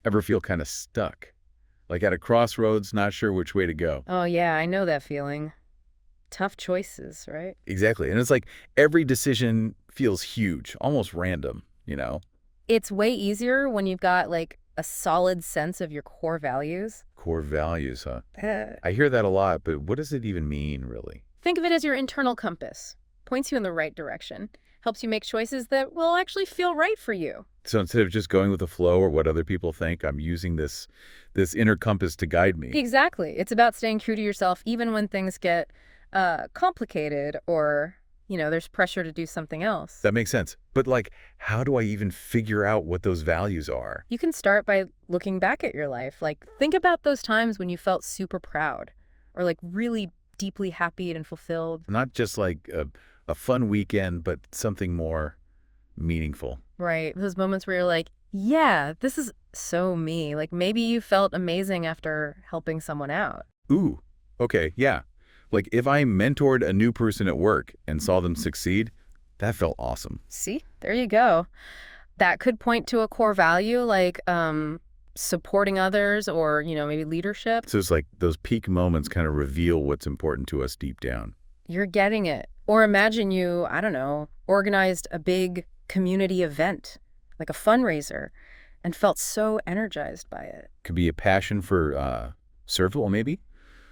Ever feel kind of stuck? Like at a crossroads, not sure which way to go. Oh, yeah, I know that feeling. Tough choices, right? Exactly. And it's like every decision feels huge, almost random, you know? It's way easier when you've got like a solid sense of your core values. Core values, huh? Uh, I hear that a lot, but what does it even mean, really? Think of it as your internal compass. Points you in the right direction. Helps you make choices that will actually feel right for you. So instead of just going with the flow or what other people think, I'm using this inner compass to guide me. Exactly. It's about staying true to yourself even when things get complicated or, there's pressure to do something else. That makes sense. But like, how do I even figure out what those values are? You can start by looking back at your life. Like, think about those times when you felt super proud or like really deeply happy and fulfilled. Not just like a fun weekend, but something more meaningful. Right. Those moments where you're like, yeah, this is so me. Like maybe you felt amazing after helping someone out. Ooh, okay, yeah. Like if I mentored a new person at work and saw them succeed, that felt awesome. See, there you go. That could point to a core value like supporting others or, maybe leadership. So it's like those peak moments kind of reveal what's important to us deep down. You're getting it. Or imagine you, I don't know, organized a big community event, like a fundraiser, and felt so energized by it. Could be a passion for service, maybe,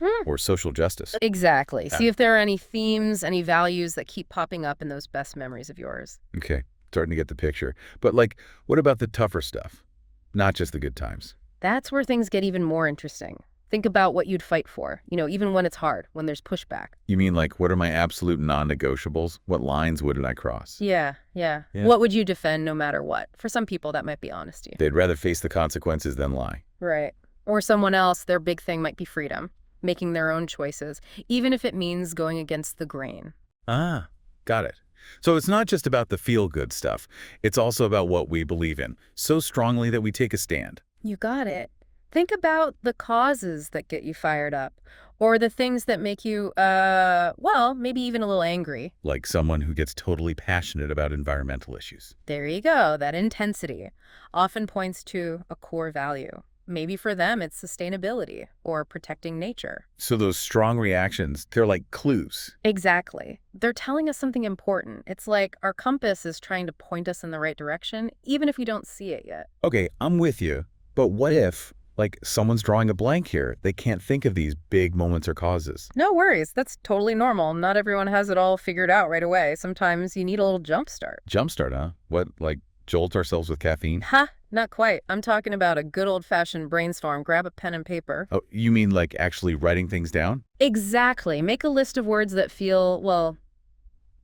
Hmm. or social justice. Exactly. Yeah. See if there are any themes, any values that keep popping up in those best memories of yours. Okay, starting to get the picture. But like, what about the tougher stuff? Not just the good times. That's where things get even more interesting. Think about what you'd fight for, even when it's hard, when there's pushback. You mean like, what are my absolute non-negotiables? What lines wouldn't I cross? Yeah, yeah. Yeah. What would you defend no matter what? For some people, that might be honesty. They'd rather face the consequences than lie. Right. Or someone else, their big thing might be freedom, making their own choices, even if it means going against the grain. Ah, got it. So it's not just about the feel-good stuff. It's also about what we believe in, so strongly that we take a stand. You got it. Think about the causes that get you fired up, or the things that make you, maybe even a little angry. Like someone who gets totally passionate about environmental issues. There you go. That intensity often points to a core value. Maybe for them, it's sustainability or protecting nature. So those strong reactions, they're like clues. Exactly. They're telling us something important. It's like our compass is trying to point us in the right direction, even if we don't see it yet. Okay, I'm with you. But what if, like, someone's drawing a blank here? They can't think of these big moments or causes. No worries. That's totally normal. Not everyone has it all figured out right away. Sometimes you need a little jump start. Jumpstart, huh? What, like, jolt ourselves with caffeine? Ha! Not quite. I'm talking about a good old-fashioned brainstorm. Grab a pen and paper. Oh, you mean like actually writing things down? Exactly. Make a list of words that feel, well,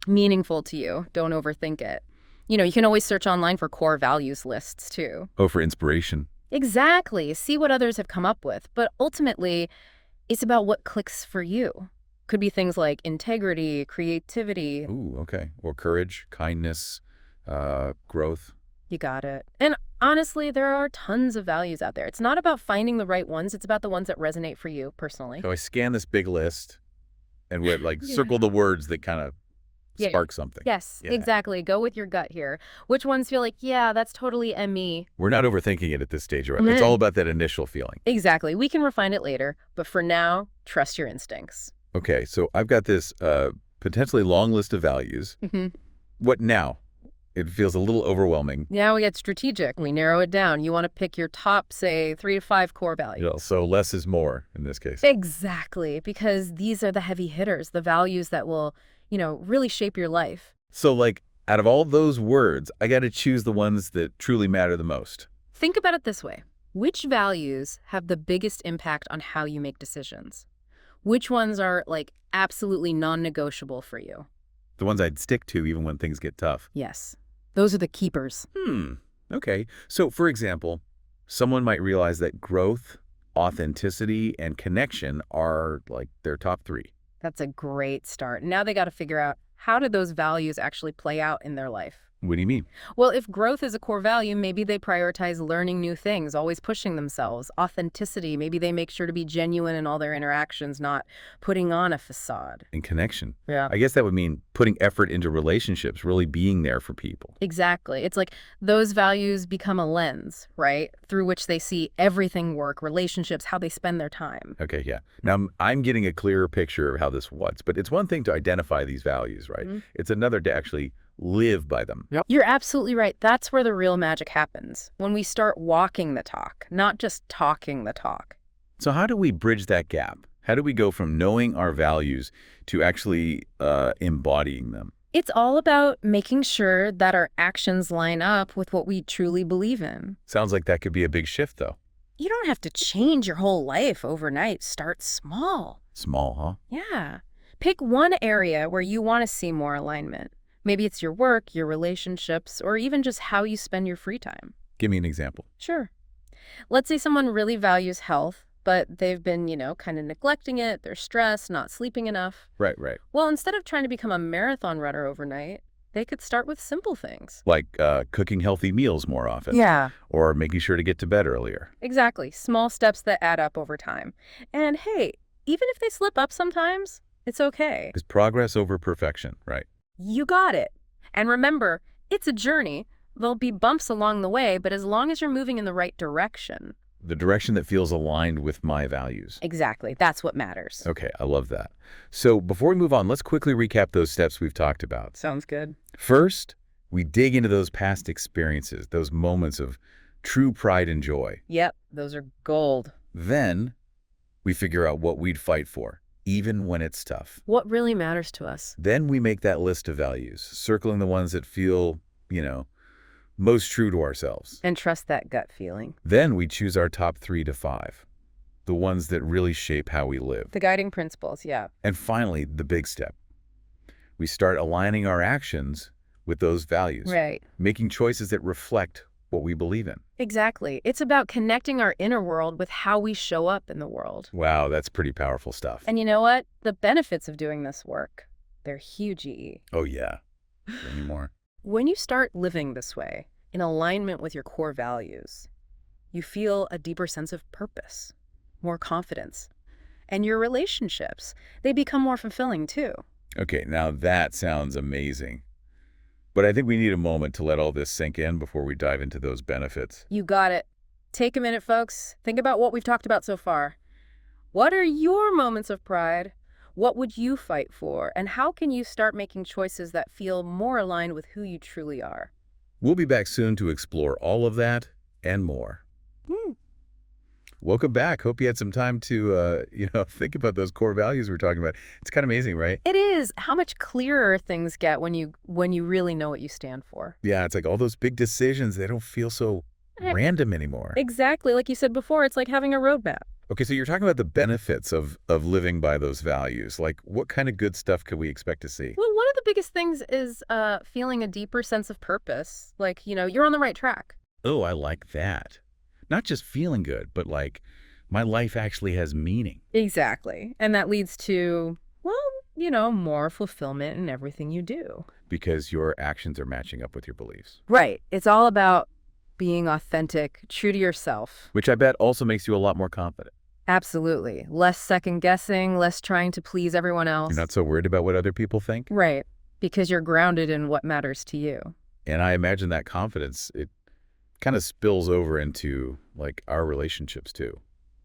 meaningful to you. Don't overthink it. You can always search online for core values lists, too. Oh, for inspiration. Exactly. See what others have come up with. But ultimately, it's about what clicks for you. Could be things like integrity, creativity. Ooh, okay. Or courage, kindness, growth. You got it. And honestly, there are tons of values out there. It's not about finding the right ones. It's about the ones that resonate for you personally. So I scan this big list and would like Yeah. circle the words that kind of Yeah. spark something. Yes, Yeah. exactly. Go with your gut here. Which ones feel like, yeah, that's totally me? We're not overthinking it at this stage, right? It's all about that initial feeling. Exactly. We can refine it later. But for now, trust your instincts. Okay, so I've got this potentially long list of values. Hmm. What now? It feels a little overwhelming. Now we get strategic. We narrow it down. You want to pick your top, say, 3 to 5 core values. So less is more in this case. Exactly, because these are the heavy hitters, the values that will, really shape your life. So like out of all those words, I got to choose the ones that truly matter the most. Think about it this way. Which values have the biggest impact on how you make decisions? Which ones are, like, absolutely non-negotiable for you? The ones I'd stick to even when things get tough. Yes, those are the keepers. Okay. So for example, someone might realize that growth, authenticity, and connection are like their top 3. That's a great start. Now they got to figure out, how do those values actually play out in their life? What do you mean? Well, if growth is a core value, maybe they prioritize learning new things, always pushing themselves. Authenticity, maybe they make sure to be genuine in all their interactions, not putting on a facade. In connection. Yeah. I guess that would mean putting effort into relationships, really being there for people. Exactly. It's like those values become a lens, right? Through which they see everything work, relationships, how they spend their time. Okay, yeah. Now, I'm getting a clearer picture of how this was, but it's one thing to identify these values, right? It's another to actually live by them. Yep. You're absolutely right. That's where the real magic happens. When we start walking the talk, not just talking the talk. So how do we bridge that gap? How do we go from knowing our values to actually embodying them? It's all about making sure that our actions line up with what we truly believe in. Sounds like that could be a big shift, though. You don't have to change your whole life overnight. Start small. Small, huh? Yeah. Pick one area where you want to see more alignment. Maybe it's your work, your relationships, or even just how you spend your free time. Give me an example. Sure. Let's say someone really values health, but they've been, kind of neglecting it. They're stressed, not sleeping enough. Right, right. Well, instead of trying to become a marathon runner overnight, they could start with simple things. Like cooking healthy meals more often. Yeah. Or making sure to get to bed earlier. Exactly. Small steps that add up over time. And hey, even if they slip up sometimes, it's okay. Is progress over perfection, right? You got it. And remember, it's a journey. There'll be bumps along the way, but as long as you're moving in the right direction. The direction that feels aligned with my values. Exactly. That's what matters. Okay, I love that. So before we move on, let's quickly recap those steps we've talked about. Sounds good. First, we dig into those past experiences, those moments of true pride and joy. Yep, those are gold. Then we figure out what we'd fight for, even when it's tough. What really matters to us? Then we make that list of values, circling the ones that feel, most true to ourselves. And trust that gut feeling. Then we choose our top 3 to 5, the ones that really shape how we live. The guiding principles, yeah. And finally, the big step. We start aligning our actions with those values. Right. Making choices that reflect what we believe in. Exactly. It's about connecting our inner world with how we show up in the world. Wow, that's pretty powerful stuff. And you know what? The benefits of doing this work, they're huge. Oh, yeah. Any more? When you start living this way, in alignment with your core values, you feel a deeper sense of purpose, more confidence. And your relationships, they become more fulfilling too. Okay, now that sounds amazing. But I think we need a moment to let all this sink in before we dive into those benefits. You got it. Take a minute, folks. Think about what we've talked about so far. What are your moments of pride? What would you fight for? And how can you start making choices that feel more aligned with who you truly are? We'll be back soon to explore all of that and more. Welcome back. Hope you had some time to, think about those core values we're talking about. It's kind of amazing, right? It is. How much clearer things get when you really know what you stand for. Yeah, it's like all those big decisions, they don't feel so random anymore. Exactly. Like you said before, it's like having a roadmap. Okay, so you're talking about the benefits of living by those values. Like, what kind of good stuff could we expect to see? Well, one of the biggest things is feeling a deeper sense of purpose. Like, you're on the right track. Oh, I like that. Not just feeling good, but like my life actually has meaning. Exactly. And that leads to, more fulfillment in everything you do. Because your actions are matching up with your beliefs. Right. It's all about being authentic, true to yourself. Which I bet also makes you a lot more confident. Absolutely. Less second guessing, less trying to please everyone else. You're not so worried about what other people think? Right. Because you're grounded in what matters to you. And I imagine that confidence, it kind of spills over into like our relationships too.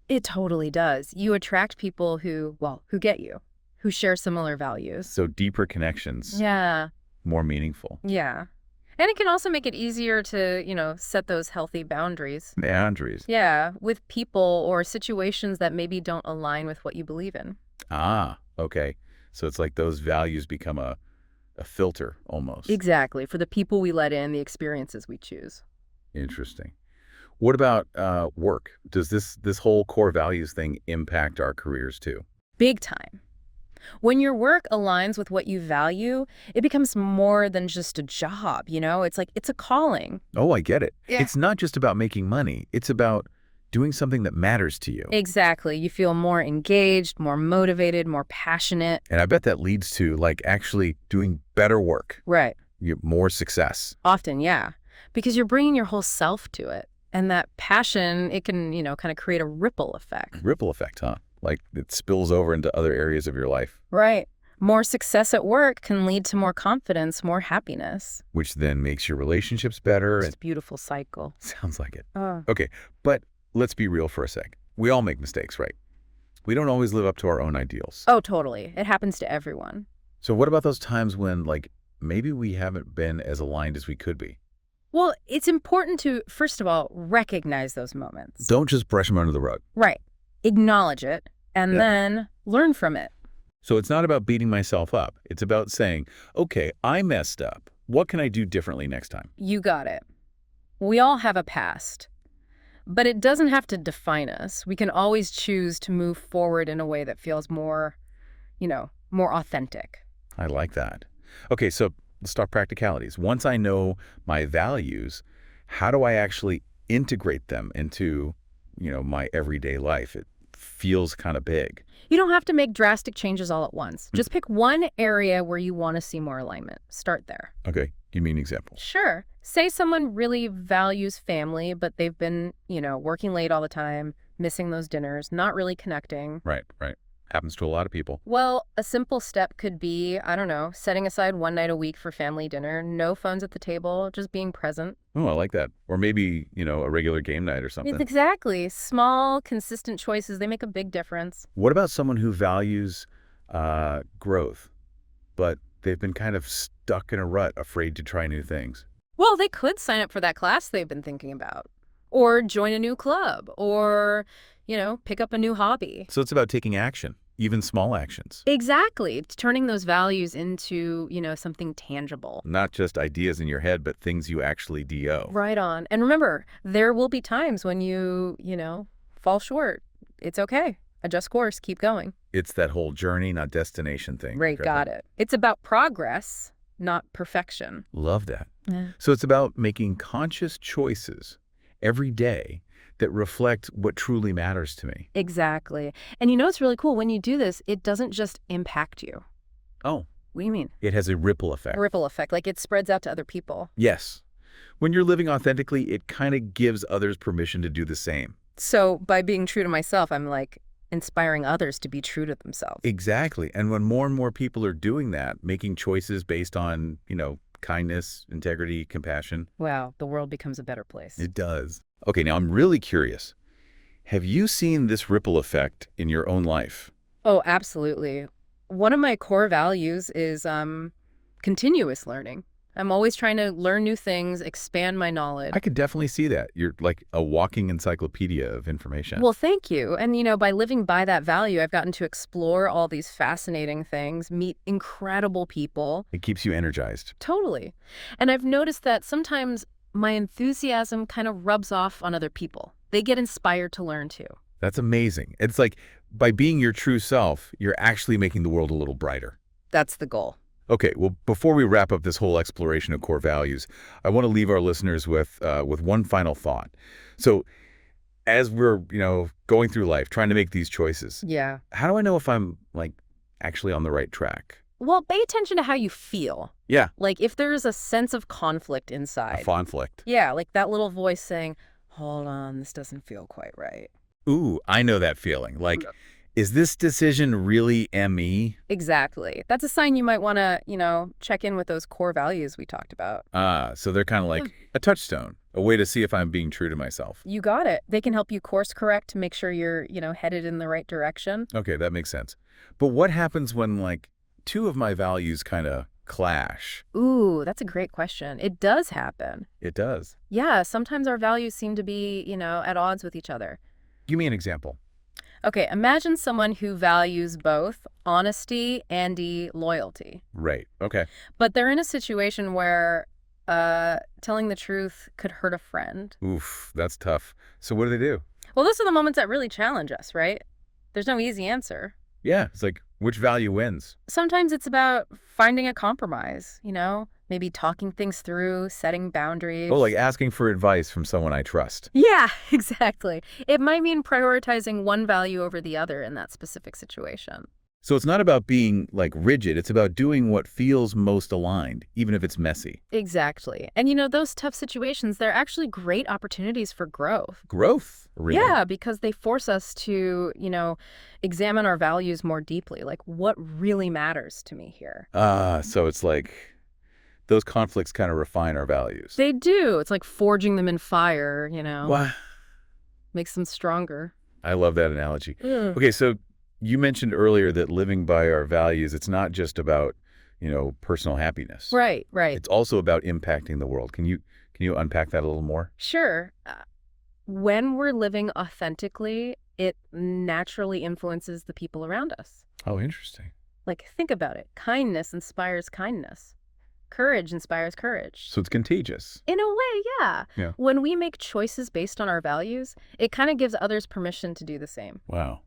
It totally does. You attract people who get you, who share similar values. So deeper connections. Yeah. More meaningful. Yeah. And it can also make it easier to, set those healthy boundaries. Boundaries. Yeah, with people or situations that maybe don't align with what you believe in. Ah, okay. So it's like those values become a filter almost. Exactly. For the people we let in, the experiences we choose. Interesting. What about work? Does this whole core values thing impact our careers too? Big time. When your work aligns with what you value, it becomes more than just a job, It's like, it's a calling. Oh, I get it. Yeah. It's not just about making money. It's about doing something that matters to you. Exactly. You feel more engaged, more motivated, more passionate. And I bet that leads to like actually doing better work. Right. More success. Often, yeah. Because you're bringing your whole self to it. And that passion, it can, kind of create a ripple effect. Ripple effect, huh? Like it spills over into other areas of your life. Right. More success at work can lead to more confidence, more happiness. Which then makes your relationships better. It's a beautiful cycle. Sounds like it. Oh. Okay, but let's be real for a sec. We all make mistakes, right? We don't always live up to our own ideals. Oh, totally. It happens to everyone. So what about those times when, like, maybe we haven't been as aligned as we could be? Well, it's important to, first of all, recognize those moments. Don't just brush them under the rug. Right. Acknowledge it and Yeah. then learn from it. So it's not about beating myself up. It's about saying, okay, I messed up. What can I do differently next time? You got it. We all have a past, but it doesn't have to define us. We can always choose to move forward in a way that feels more, more authentic. I like that. Okay, so let's talk practicalities. Once I know my values, how do I actually integrate them into, my everyday life? It feels kind of big. You don't have to make drastic changes all at once. Just pick one area where you want to see more alignment. Start there. Okay, give me an example. Sure. Say someone really values family, but they've been, working late all the time, missing those dinners, not really connecting. Right. Happens to a lot of people. Well, a simple step could be, I don't know, setting aside one night a week for family dinner, no phones at the table, just being present. Oh, I like that. Or maybe, a regular game night or something. Exactly. Small, consistent choices, they make a big difference. What about someone who values growth, but they've been kind of stuck in a rut, afraid to try new things? Well, they could sign up for that class they've been thinking about, or join a new club, or, pick up a new hobby. So it's about taking action, even small actions. Exactly. It's turning those values into, something tangible. Not just ideas in your head, but things you actually do. Right on. And remember, there will be times when you, fall short. It's okay. Adjust course. Keep going. It's that whole journey, not destination thing. Right. Got it. It's about progress, not perfection. Love that. Yeah. So it's about making conscious choices every day that reflect what truly matters to me. Exactly. And it's really cool. When you do this, it doesn't just impact you. Oh. What do you mean? It has a ripple effect. A ripple effect, like it spreads out to other people. Yes. When you're living authentically, it kind of gives others permission to do the same. So by being true to myself, I'm like inspiring others to be true to themselves. Exactly. And when more and more people are doing that, making choices based on, kindness, integrity, compassion. Wow, the world becomes a better place. It does. Okay, now I'm really curious. Have you seen this ripple effect in your own life? Oh, absolutely. One of my core values is continuous learning. I'm always trying to learn new things, expand my knowledge. I could definitely see that. You're like a walking encyclopedia of information. Well, thank you. And, by living by that value, I've gotten to explore all these fascinating things, meet incredible people. It keeps you energized. Totally. And I've noticed that sometimes my enthusiasm kind of rubs off on other people. They get inspired to learn too. That's amazing. It's like by being your true self, you're actually making the world a little brighter. That's the goal. Okay, well, before we wrap up this whole exploration of core values, I want to leave our listeners with one final thought. So as we're, going through life, trying to make these choices, Yeah. how do I know if I'm, actually on the right track? Well, pay attention to how you feel. Yeah. Like if there's a sense of conflict inside. A conflict. Yeah, like that little voice saying, hold on, this doesn't feel quite right. Ooh, I know that feeling. Like, is this decision really me? Exactly. That's a sign you might want to, check in with those core values we talked about. So they're kind of like a touchstone, a way to see if I'm being true to myself. You got it. They can help you course correct to make sure you're, headed in the right direction. Okay, that makes sense. But what happens when, two of my values kind of clash? Ooh, that's a great question. It does happen. It does. Yeah, sometimes our values seem to be, at odds with each other. Give me an example. Okay, imagine someone who values both honesty and loyalty. Right. Okay. But they're in a situation where telling the truth could hurt a friend. Oof, that's tough. So what do they do? Well, those are the moments that really challenge us, right? There's no easy answer. Yeah, it's like, which value wins? Sometimes it's about finding a compromise, maybe talking things through, setting boundaries. Oh, like asking for advice from someone I trust. Yeah, exactly. It might mean prioritizing one value over the other in that specific situation. So it's not about being, like, rigid. It's about doing what feels most aligned, even if it's messy. Exactly. And those tough situations, they're actually great opportunities for growth. Growth, really. Yeah, because they force us to, examine our values more deeply. Like, what really matters to me here? So it's like those conflicts kind of refine our values. They do. It's like forging them in fire, Wow. makes them stronger. I love that analogy. Mm. Okay, so you mentioned earlier that living by our values, it's not just about, personal happiness. Right, right. It's also about impacting the world. Can you unpack that a little more? Sure. When we're living authentically, it naturally influences the people around us. Oh, interesting. Like, think about it. Kindness inspires kindness. Courage inspires courage. So it's contagious. In a way, yeah. Yeah. When we make choices based on our values, it kind of gives others permission to do the same. Wow.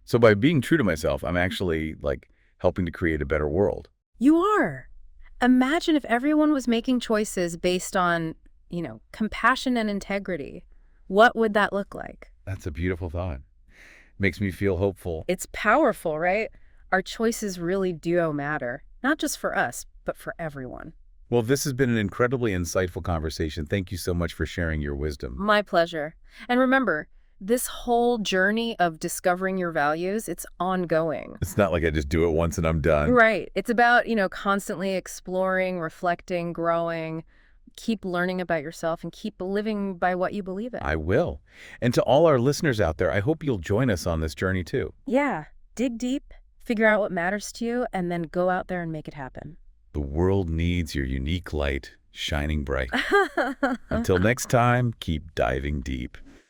So by being true to myself, I'm actually, like, helping to create a better world. You are. Imagine if everyone was making choices based on, compassion and integrity. What would that look like? That's a beautiful thought. Makes me feel hopeful. It's powerful, right? Our choices really do matter, not just for us, but for everyone. Well, this has been an incredibly insightful conversation. Thank you so much for sharing your wisdom. My pleasure. And remember, this whole journey of discovering your values, it's ongoing. It's not like I just do it once and I'm done. Right. It's about, constantly exploring, reflecting, growing. Keep learning about yourself and keep living by what you believe in. I will. And to all our listeners out there, I hope you'll join us on this journey too. Yeah. Dig deep, figure out what matters to you, and then go out there and make it happen. The world needs your unique light shining bright. Until next time, keep diving deep.